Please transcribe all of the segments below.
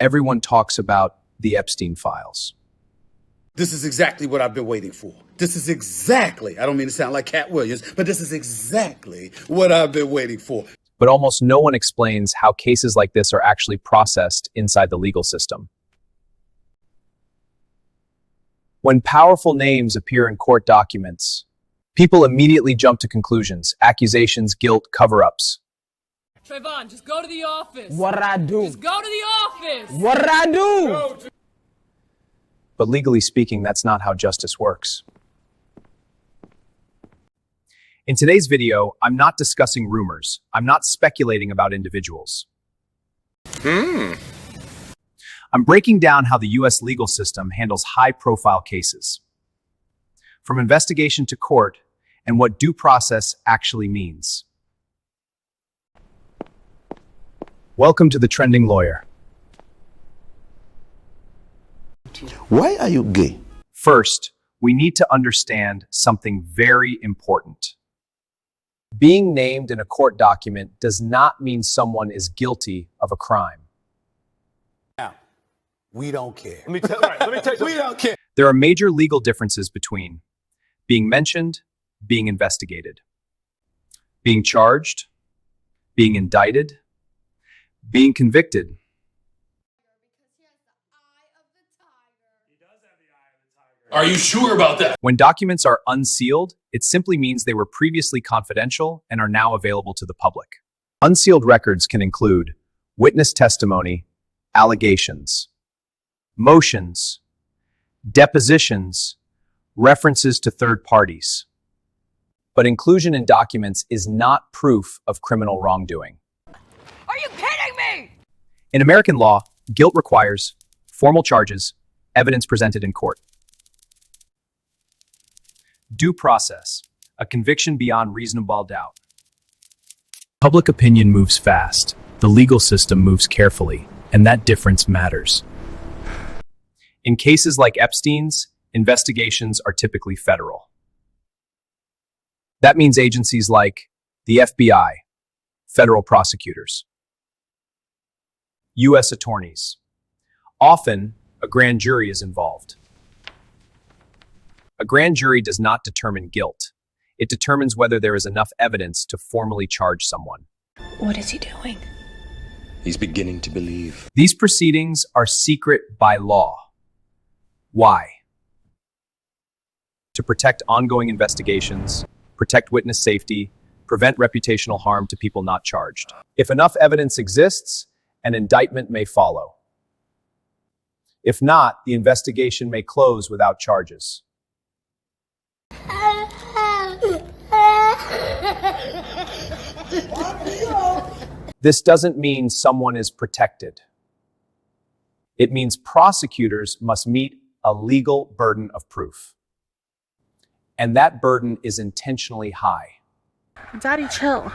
Everyone talks about the Epstein Files. This is exactly what I've been waiting for. This is exactly, I don't mean to sound like Cat Williams, but this is exactly what I've been waiting for. But almost no one explains how cases like this are actually processed inside the legal system. When powerful names appear in court documents, people immediately jump to conclusions, accusations, guilt, cover-ups. Trayvon, just go to the office. What'd I do? Just go to the office. What'd I do? But legally speaking, that's not how justice works. In today's video, I'm not discussing rumors. I'm not speculating about individuals. I'm breaking down how the US legal system handles high-profile cases, from investigation to court, and what due process actually means. Welcome to The Trending Lawyer. Why are you gay? First, we need to understand something very important. Being named in a court document does not mean someone is guilty of a crime. Now, we don't care. Let me tell you, we don't care. There are major legal differences between being mentioned, being investigated, being charged, being indicted, being convicted. Are you sure about that? When documents are unsealed, it simply means they were previously confidential and are now available to the public. Unsealed records can include witness testimony, allegations, motions, depositions, references to third parties. But inclusion in documents is not proof of criminal wrongdoing. Are you kidding me? In American law, guilt requires formal charges, evidence presented in court. Due process, a conviction beyond reasonable doubt. Public opinion moves fast. The legal system moves carefully, and that difference matters. In cases like Epstein's, investigations are typically federal. That means agencies like the FBI, federal prosecutors, U.S. attorneys. Often, a grand jury is involved. A grand jury does not determine guilt. It determines whether there is enough evidence to formally charge someone. What is he doing? He's beginning to believe. These proceedings are secret by law. Why? To protect ongoing investigations, protect witness safety, prevent reputational harm to people not charged. If enough evidence exists, an indictment may follow. If not, the investigation may close without charges. This doesn't mean someone is protected. It means prosecutors must meet a legal burden of proof. And that burden is intentionally high. Daddy, chill.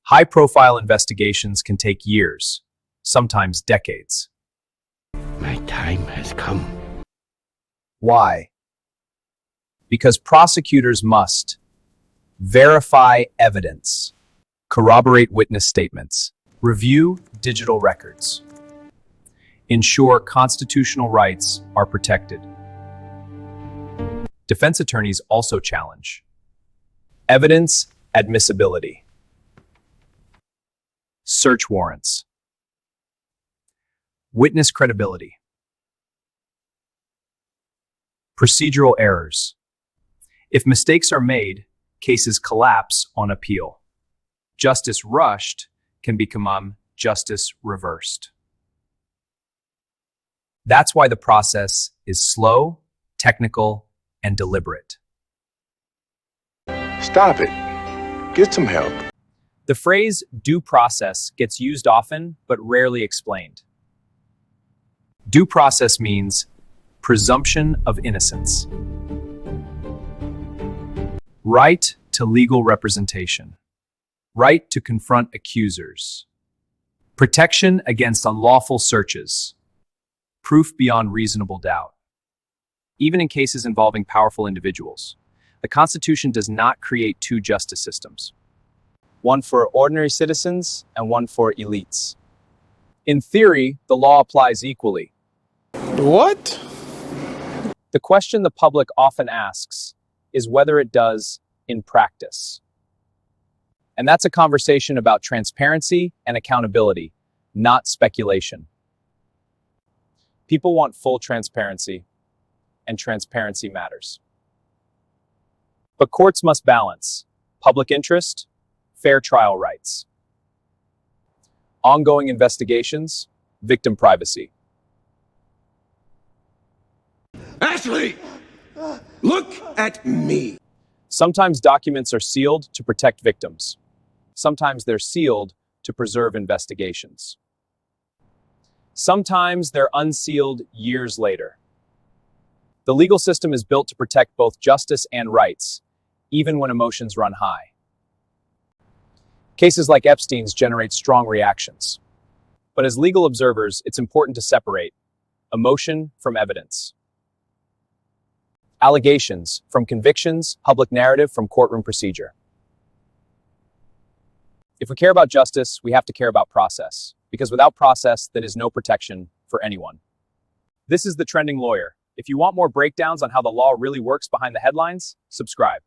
High-profile investigations can take years, sometimes decades. My time has come. Why? Because prosecutors must verify evidence, corroborate witness statements, review digital records, ensure constitutional rights are protected. Defense attorneys also challenge evidence admissibility, search warrants, witness credibility, procedural errors. If mistakes are made, cases collapse on appeal. Justice rushed can become justice reversed. That's why the process is slow, technical, and deliberate. Stop it. Get some help. The phrase due process gets used often, but rarely explained. Due process means presumption of innocence, right to legal representation, right to confront accusers, protection against unlawful searches, proof beyond reasonable doubt. Even in cases involving powerful individuals, the Constitution does not create two justice systems. one for ordinary citizens and one for elites. In theory, the law applies equally. What? The question the public often asks is whether it does in practice. And that's a conversation about transparency and accountability, not speculation. People want full transparency, and transparency matters. But courts must balance public interest, fair trial rights, ongoing investigations, victim privacy. Ashley! Look at me! Sometimes documents are sealed to protect victims. Sometimes they're sealed to preserve investigations. Sometimes they're unsealed years later. The legal system is built to protect both justice and rights, even when emotions run high. Cases like Epstein's generate strong reactions. But as legal observers, it's important to separate emotion from evidence. Allegations from convictions, public narrative from courtroom procedure. If we care about justice, we have to care about process, because without process, there is no protection for anyone. This is The Trending Lawyer. If you want more breakdowns on how the law really works behind the headlines, subscribe.